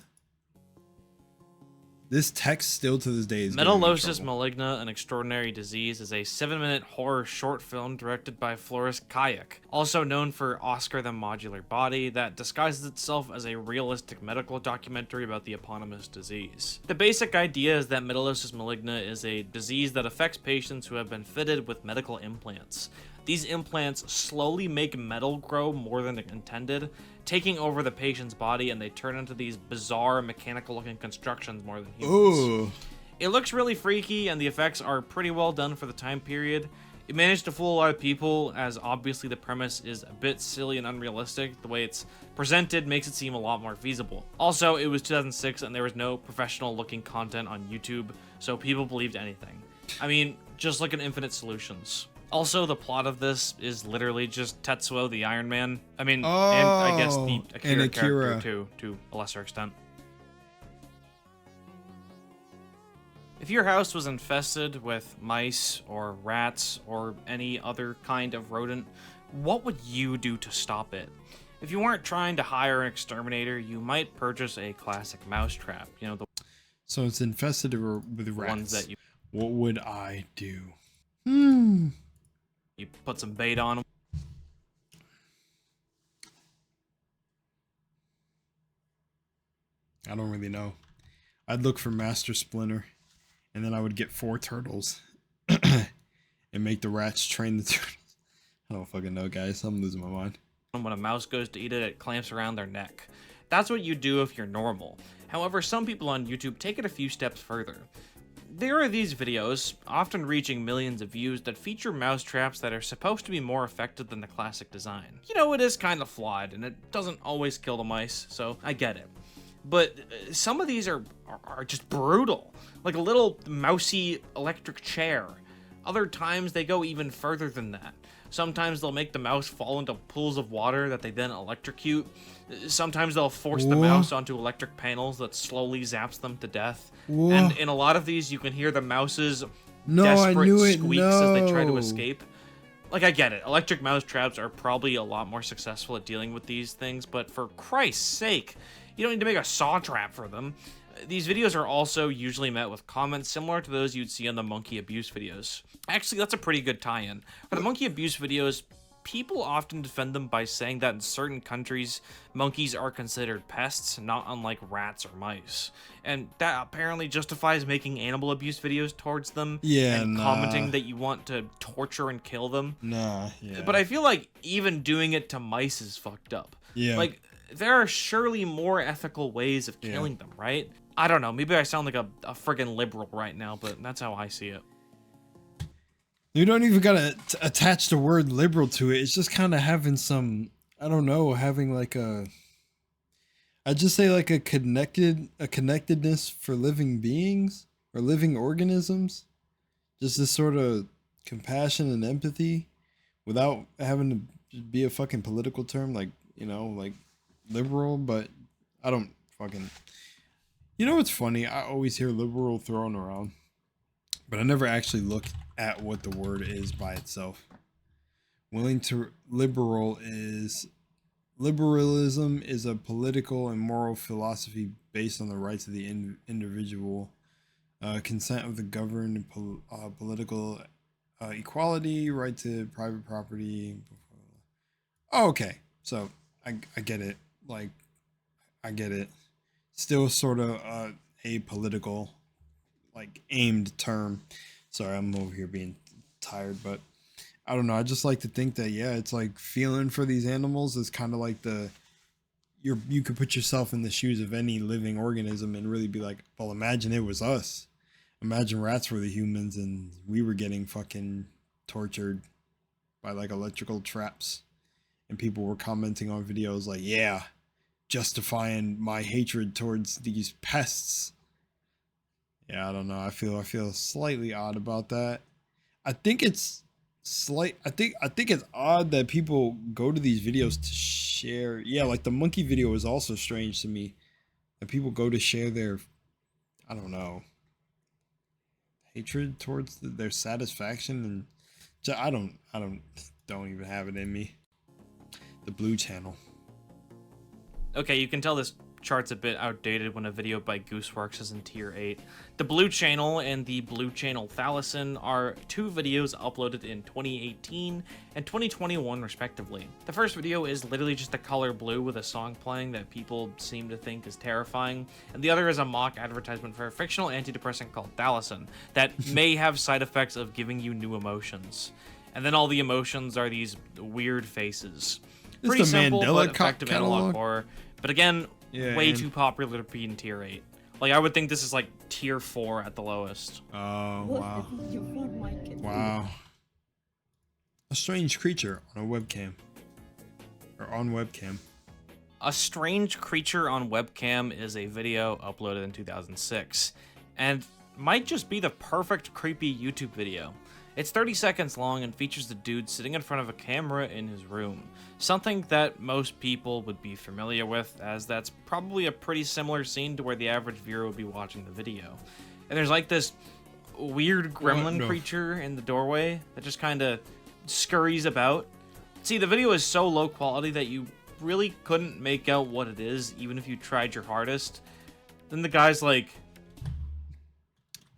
This text still to this day is Metalosis Maligna, an extraordinary disease, is a 7-minute horror short film directed by Floris Kayak, also known for Oscar the Modular Body, that disguises itself as a realistic medical documentary about the eponymous disease. The basic idea is that Metalosis Maligna is a disease that affects patients who have been fitted with medical implants. These implants slowly make metal grow more than intended, taking over the patient's body, and they turn into these bizarre mechanical-looking constructions more than humans. Ooh. It looks really freaky, and the effects are pretty well done for the time period. It managed to fool a lot of people, as obviously the premise is a bit silly and unrealistic. The way it's presented makes it seem a lot more feasible. Also, it was 2006, and there was no professional-looking content on YouTube, so people believed anything. I mean, just look at Infinite Solutions. Also, the plot of this is literally just Tetsuo the Iron Man. I mean, and I guess the Akira character too, to a lesser extent. If your house was infested with mice or rats or any other kind of rodent, what would you do to stop it? If you weren't trying to hire an exterminator, you might purchase a classic mousetrap. You know, the so it's infested with rats. Ones that you... What would I do? You put some bait on them. I don't really know. I'd look for Master Splinter, and then I would get 4 turtles and make the rats train the turtles. I don't fucking know, guys. I'm losing my mind. When a mouse goes to eat it, it clamps around their neck. That's what you do if you're normal. However, some people on YouTube take it a few steps further. There are these videos, often reaching millions of views, that feature mouse traps that are supposed to be more effective than the classic design. You know, it is kind of flawed, and it doesn't always kill the mice, so I get it. But some of these are just brutal, like a little mousy electric chair. Other times they go even further than that. Sometimes they'll make the mouse fall into pools of water that they then electrocute. Sometimes they'll force the mouse onto electric panels that slowly zaps them to death. And in a lot of these, you can hear the mouse's desperate squeaks as they try to escape. Like, I get it. Electric mouse traps are probably a lot more successful at dealing with these things, but for Christ's sake, you don't need to make a saw trap for them. These videos are also usually met with comments similar to those you'd see on the monkey abuse videos. Actually, that's a pretty good tie-in. For the monkey abuse videos, people often defend them by saying that in certain countries, monkeys are considered pests, not unlike rats or mice. And that apparently justifies making animal abuse videos towards them, and commenting that you want to torture and kill them. But I feel like even doing it to mice is fucked up. Like, there are surely more ethical ways of killing them, right? I don't know, maybe I sound like a friggin' liberal right now, but that's how I see it. You don't even gotta attach the word liberal to it. It's just kind of having some, I don't know, having like a, I'd just say like a connectedness for living beings or living organisms. Just this sort of compassion and empathy without having to be a fucking political term, like, you know, like liberal, but I don't fucking, You know what's funny? I always hear liberal thrown around, but I never actually look at what the word is by itself. Liberalism is a political and moral philosophy based on the rights of the individual, consent of the governed, political equality, right to private property. Oh, okay, so I get it. Like, I get it. Still sort of a political, like, aimed term. Sorry, I'm over here being tired, but I don't know. I just like to think that, yeah, it's like feeling for these animals is kind of like you could put yourself in the shoes of any living organism and really be like, well, imagine it was us. Imagine rats were the humans and we were getting fucking tortured by like electrical traps. And people were commenting on videos like, yeah, justifying my hatred towards these pests. Yeah, I don't know. I feel slightly odd about that. I think it's I think it's odd that people go to these videos to share. Yeah, like the monkey video is also strange to me. That people go to share their, I don't know, hatred towards their satisfaction, and I don't even have it in me. The blue channel. Okay, you can tell this chart's a bit outdated when a video by Gooseworks is in tier 8. The blue channel and the blue channel Thalassin are two videos uploaded in 2018 and 2021 respectively. The first video is literally just the color blue with a song playing that people seem to think is terrifying, and the other is a mock advertisement for a fictional antidepressant called Thalassin that may have side effects of giving you new emotions. And then all the emotions are these weird faces. Pretty simple, but effective analog horror. But again, way too popular to be in tier 8. Like, I would think this is like tier 4 at the lowest. Oh, wow. Wow. A strange creature on a webcam. Or on webcam. A Strange Creature on Webcam is a video uploaded in 2006. And might just be the perfect creepy YouTube video. It's 30 seconds long and features the dude sitting in front of a camera in his room. Something that most people would be familiar with, as that's probably a pretty similar scene to where the average viewer would be watching the video. And there's like this weird gremlin creature in the doorway that just kind of scurries about. See, the video is so low quality that you really couldn't make out what it is, even if you tried your hardest. Then the guy's like,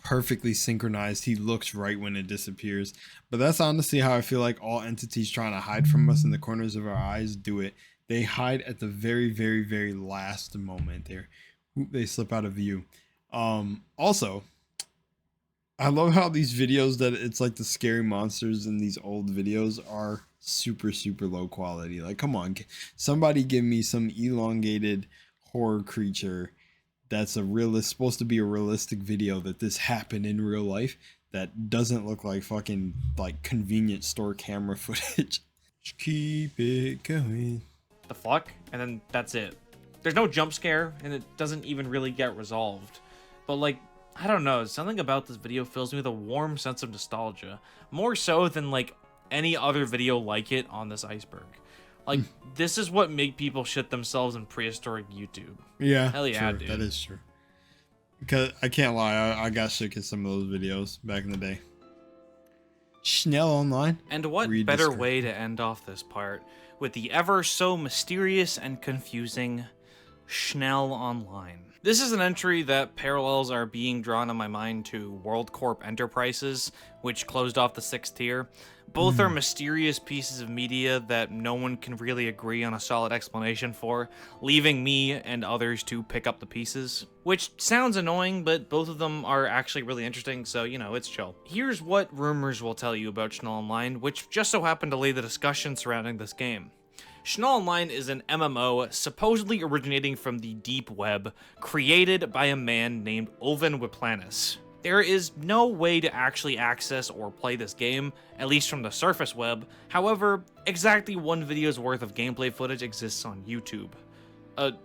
perfectly synchronized. He looks right when it disappears. But that's honestly how I feel like all entities trying to hide from us in the corners of our eyes do it. They hide at the very, very, very last moment. They slip out of view. Also, I love how these videos that it's like the scary monsters in these old videos are super, super low quality. Like, come on, somebody give me some elongated horror creature that's supposed to be a realistic video that this happened in real life that doesn't look like fucking like convenience store camera footage. Just keep it going. The fuck? And then that's it. There's no jump scare and it doesn't even really get resolved. But like, I don't know, something about this video fills me with a warm sense of nostalgia. More so than like any other video like it on this Iceberg. Like, this is what made people shit themselves in prehistoric YouTube. Yeah, hell yeah, true. dude. That is true. Because I can't lie, I got shook at some of those videos back in the day. Schnell Online. And what better way to end off this part with the ever so mysterious and confusing Schnell Online. This is an entry that parallels are being drawn in my mind to WorldCorp Enterprises, which closed off the 6th tier. Both are mysterious pieces of media that no one can really agree on a solid explanation for, leaving me and others to pick up the pieces. Which sounds annoying, but both of them are actually really interesting, so, you know, it's chill. Here's what rumors will tell you about Schnell Online, which just so happened to lead the discussion surrounding this game. Schnell Online is an MMO supposedly originating from the deep web, created by a man named Ulven Wiplanis. There is no way to actually access or play this game, at least from the surface web. However, exactly one video's worth of gameplay footage exists on YouTube.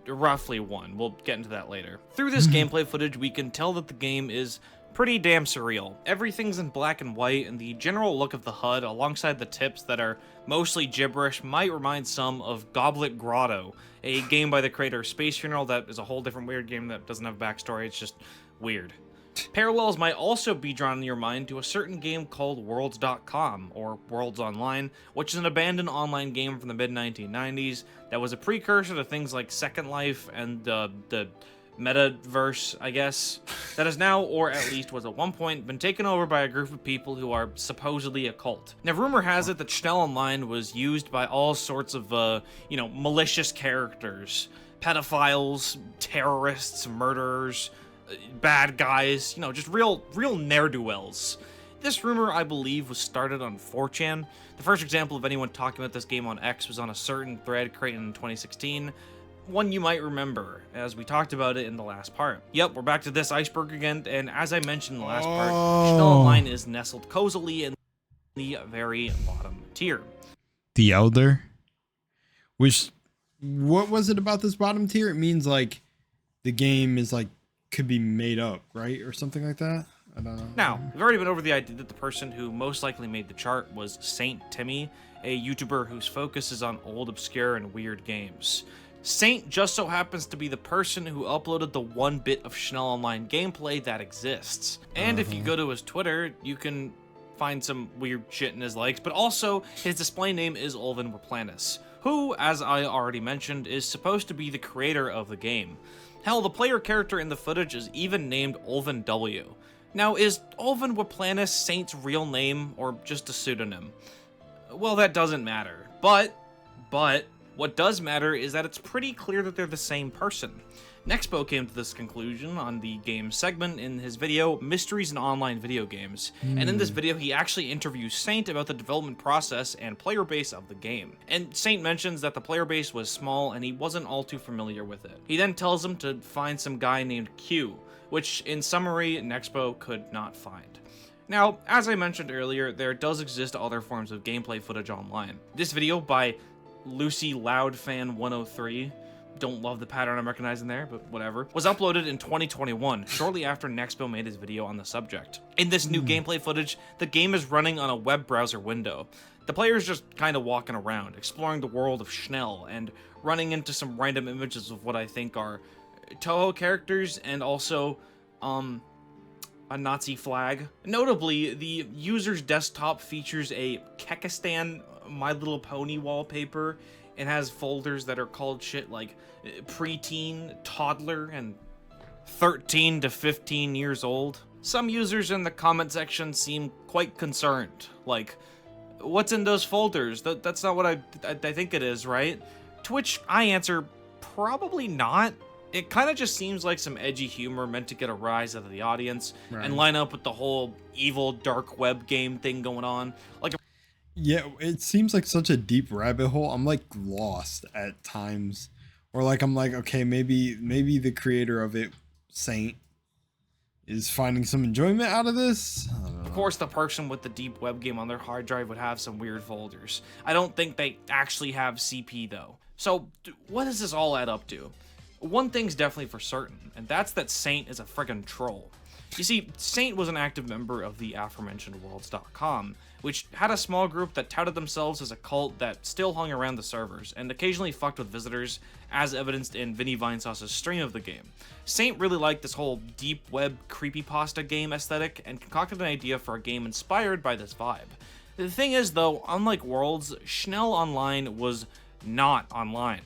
Roughly one. We'll get into that later. Through this gameplay footage, we can tell that the game is pretty damn surreal. Everything's in black and white, and the general look of the HUD alongside the tips that are mostly gibberish might remind some of Goblet Grotto, a game by the creator of Space Funeral that is a whole different weird game that doesn't have backstory. It's just weird. Parallels might also be drawn in your mind to a certain game called Worlds.com, or Worlds Online, which is an abandoned online game from the mid-1990s that was a precursor to things like Second Life and the metaverse, I guess, that is now, or at least was at one point, been taken over by a group of people who are supposedly a cult. Now, rumor has it that Schnell Online was used by all sorts of, malicious characters, pedophiles, terrorists, murderers, bad guys, just real ne'er-do-wells. This rumor, I believe, was started on 4chan. The first example of anyone talking about this game on X was on a certain thread created in 2016, one you might remember, as we talked about it in the last part. Yep, we're back to this Iceberg again, and as I mentioned in the last part, Schnell Online is nestled cozily in the very bottom tier. The Elder? Which, what was it about this bottom tier? It means, like, the game is, like, could be made up, right? Or something like that? I don't know. Now, we've already been over the idea that the person who most likely made the chart was Saint Timmy, a YouTuber whose focus is on old, obscure, and weird games. Saint just so happens to be the person who uploaded the one bit of Schnell Online gameplay that exists. And if you go to his Twitter, you can find some weird shit in his likes, but also his display name is Ulven Waplanus, who, as I already mentioned, is supposed to be the creator of the game. Hell, the player character in the footage is even named Ulven W. Now, is Ulven Waplanus Saint's real name, or just a pseudonym? Well, that doesn't matter. But, what does matter is that it's pretty clear that they're the same person. Nexpo came to this conclusion on the game segment in his video, Mysteries in Online Video Games. And in this video, he actually interviews Saint about the development process and player base of the game. And Saint mentions that the player base was small and he wasn't all too familiar with it. He then tells him to find some guy named Q, which in summary, Nexpo could not find. Now, as I mentioned earlier, there does exist other forms of gameplay footage online. This video by Lucy Loudfan 103, don't love the pattern I'm recognizing there, but whatever, was uploaded in 2021, shortly after Nexpo made his video on the subject. In this new gameplay footage, the game is running on a web browser window. The player's just kind of walking around, exploring the world of Schnell, and running into some random images of what I think are Toho characters, and also, a Nazi flag. Notably, the user's desktop features a Kekistan My Little Pony wallpaper, and has folders that are called shit like preteen, toddler, and 13 to 15 years old. Some users in the comment section seem quite concerned, like, what's in those folders? That's not what I think it is, right? To which I answer, probably not. It kind of just seems like some edgy humor meant to get a rise out of the audience, right, and line up with the whole evil dark web game thing going on. Like, yeah, it seems like such a deep rabbit hole. I'm like lost at times, or like I'm like, okay, maybe the creator of it, Saint, is finding some enjoyment out of this. I don't know. Of course, the person with the deep web game on their hard drive would have some weird folders. I don't think they actually have CP though. So what does this all add up to? One thing's definitely for certain, and that's that Saint is a friggin' troll. You see, Saint was an active member of the aforementioned Worlds.com, which had a small group that touted themselves as a cult that still hung around the servers, and occasionally fucked with visitors, as evidenced in Vinny Vinesauce's stream of the game. Saint really liked this whole deep web creepypasta game aesthetic, and concocted an idea for a game inspired by this vibe. The thing is though, unlike Worlds, Schnell Online was not online.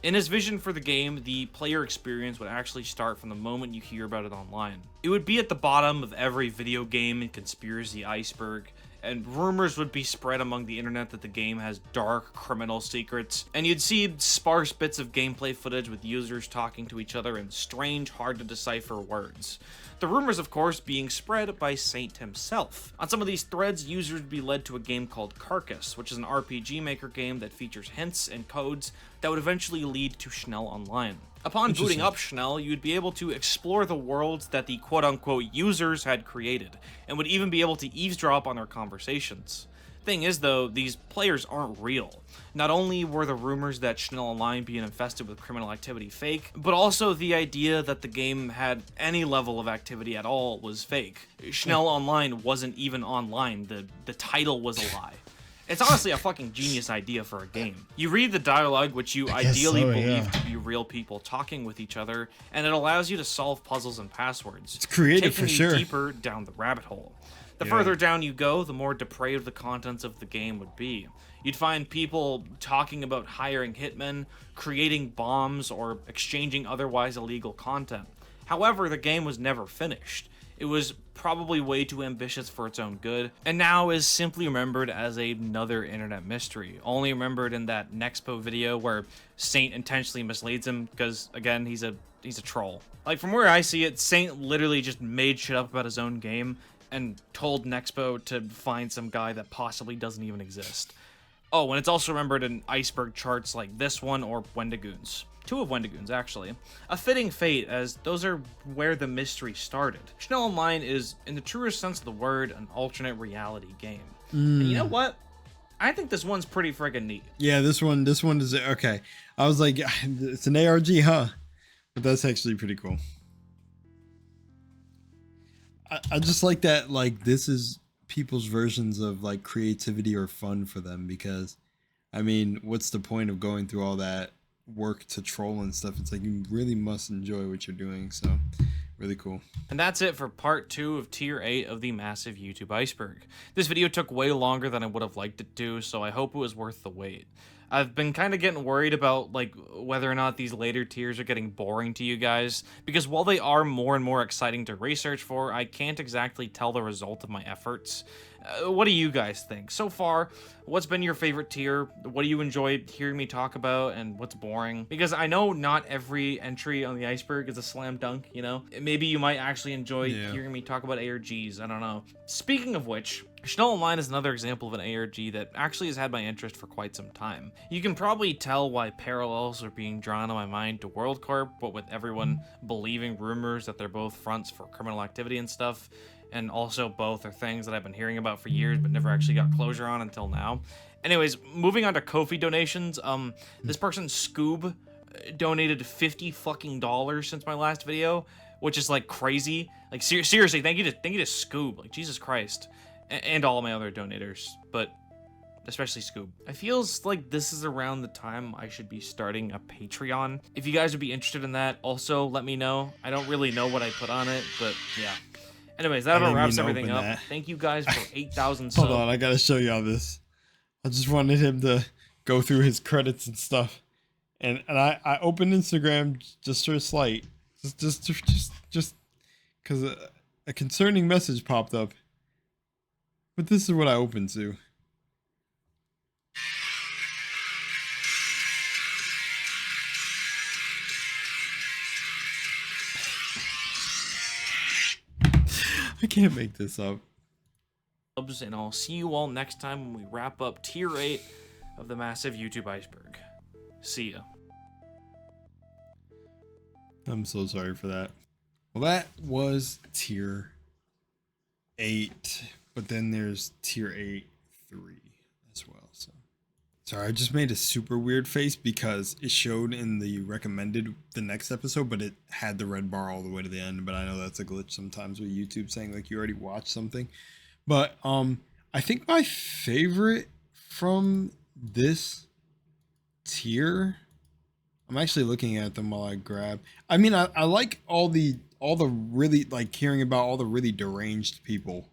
In his vision for the game, the player experience would actually start from the moment you hear about it online. It would be at the bottom of every video game and conspiracy iceberg, and rumors would be spread among the internet that the game has dark criminal secrets, and you'd see sparse bits of gameplay footage with users talking to each other in strange, hard to decipher words. The rumors, of course, being spread by Saint himself. On some of these threads, users would be led to a game called Carcass, which is an RPG Maker game that features hints and codes that would eventually lead to Schnell Online. Upon booting up Schnell, you'd be able to explore the worlds that the quote-unquote users had created, and would even be able to eavesdrop on their conversations. Thing is though, these players aren't real. Not only were the rumors that Schnell Online being infested with criminal activity fake, but also the idea that the game had any level of activity at all was fake. Schnell Online wasn't even online, the title was a lie. It's honestly a fucking genius idea for a game. You read the dialogue, which you ideally believe to be real people talking with each other, and it allows you to solve puzzles and passwords. It's creative for taking sure. you deeper down the rabbit hole. The further down you go, the more depraved the contents of the game would be. You'd find people talking about hiring hitmen, creating bombs, or exchanging otherwise illegal content. However, the game was never finished. It was probably way too ambitious for its own good, and now is simply remembered as another internet mystery, only remembered in that Nexpo video where Saint intentionally misleads him because, again, he's a troll. Like, from where I see it, Saint literally just made shit up about his own game and told Nexpo to find some guy that possibly doesn't even exist. Oh, and it's also remembered in Iceberg charts like this one or Wendigoon's. 2 of Wendigoon's, actually. A fitting fate, as those are where the mystery started. Schnell Online is, in the truest sense of the word, an alternate reality game. And you know what? I think this one's pretty friggin' neat. Yeah, this one is okay. I was like, it's an ARG, huh? But that's actually pretty cool. I just like that, like, this is people's versions of like creativity or fun for them, because I mean, what's the point of going through all that work to troll and stuff? It's like you really must enjoy what you're doing. So really cool. And that's it for part 2 of tier 8 of the massive YouTube iceberg. This video took way longer than I would have liked it to, so I hope it was worth the wait. I've been kind of getting worried about like whether or not these later tiers are getting boring to you guys, because while they are more and more exciting to research for, I can't exactly tell the result of my efforts. What do you guys think? So far, what's been your favorite tier? What do you enjoy hearing me talk about, and what's boring? Because I know not every entry on the iceberg is a slam dunk, you know? Maybe you might actually enjoy hearing me talk about ARGs, I don't know. Speaking of which, Schnell Online is another example of an ARG that actually has had my interest for quite some time. You can probably tell why parallels are being drawn in my mind to WorldCorp, but with everyone believing rumors that they're both fronts for criminal activity and stuff, and also both are things that I've been hearing about for years but never actually got closure on until now. Anyways, moving on to Ko-fi donations, this person, Scoob, donated $50 fucking since my last video, which is like crazy. Like seriously, thank you to Scoob, like Jesus Christ. And all my other donators, but especially Scoob. I feels like this is around the time I should be starting a Patreon. If you guys would be interested in that, also let me know. I don't really know what I put on it, but yeah. Anyways, that about wraps everything up. Thank you guys for 8,000 subs. Hold on, I gotta show y'all this. I just wanted him to go through his credits and stuff. And I opened Instagram just for a slight. Just because a concerning message popped up. But this is what I opened to. I can't make this up. And I'll see you all next time when we wrap up tier 8 of the massive YouTube iceberg. See ya. I'm so sorry for that. Well, that was tier 8. But then there's tier 8, 3 as well. So sorry, I just made a super weird face because it showed in the recommended the next episode, but it had the red bar all the way to the end. But I know that's a glitch sometimes with YouTube saying like you already watched something. But I think my favorite from this tier, I'm actually looking at them while I grab. I mean, I like all the really like hearing about all the really deranged people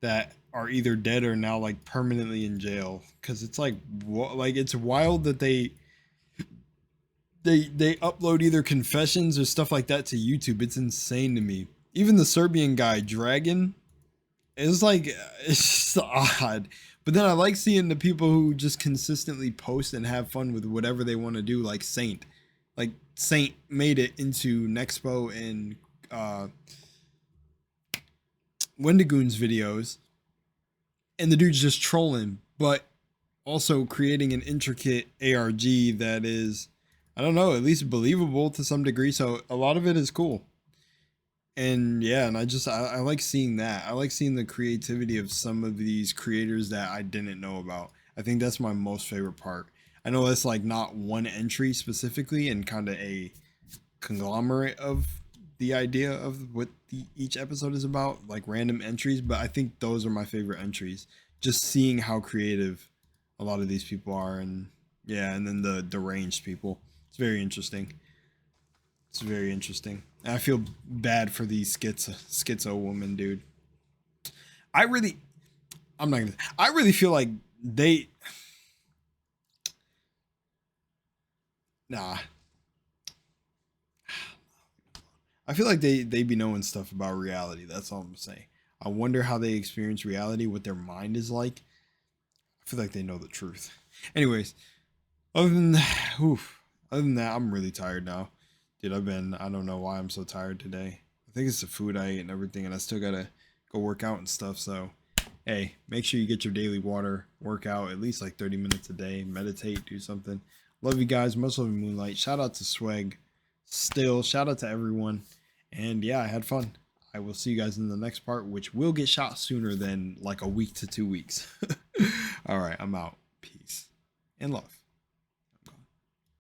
that are either dead or now like permanently in jail, because it's like it's wild that they upload either confessions or stuff like that to YouTube. It's insane to me. Even the Serbian guy Dragon is like, it's just odd. But then I like seeing the people who just consistently post and have fun with whatever they want to do, like Saint. Like Saint made it into Nexpo and Wendigoon's videos, and the dude's just trolling, but also creating an intricate ARG that is, I don't know, at least believable to some degree. So a lot of it is cool. And yeah, and I like seeing that. I like seeing the creativity of some of these creators that I didn't know about. I think that's my most favorite part. I know that's like not one entry specifically and kind of a conglomerate of the idea of what each episode is about, like random entries, but I think those are my favorite entries. Just seeing how creative a lot of these people are, and yeah, and then the deranged people. It's very interesting. It's very interesting. And I feel bad for these schizo women, dude. I really feel like they, nah. I feel like they be knowing stuff about reality. That's all I'm saying. I wonder how they experience reality, what their mind is like. I feel like they know the truth. Anyways, other than that, I'm really tired now. Dude, I don't know why I'm so tired today. I think it's the food I ate and everything, and I still gotta go work out and stuff. So, hey, make sure you get your daily water, work out at least like 30 minutes a day, meditate, do something. Love you guys. Much love, Moonlight. Shout out to Swag. Still, shout out to everyone. And yeah, I had fun. I will see you guys in the next part, which will get shot sooner than like a week to 2 weeks. All right, I'm out. Peace and love.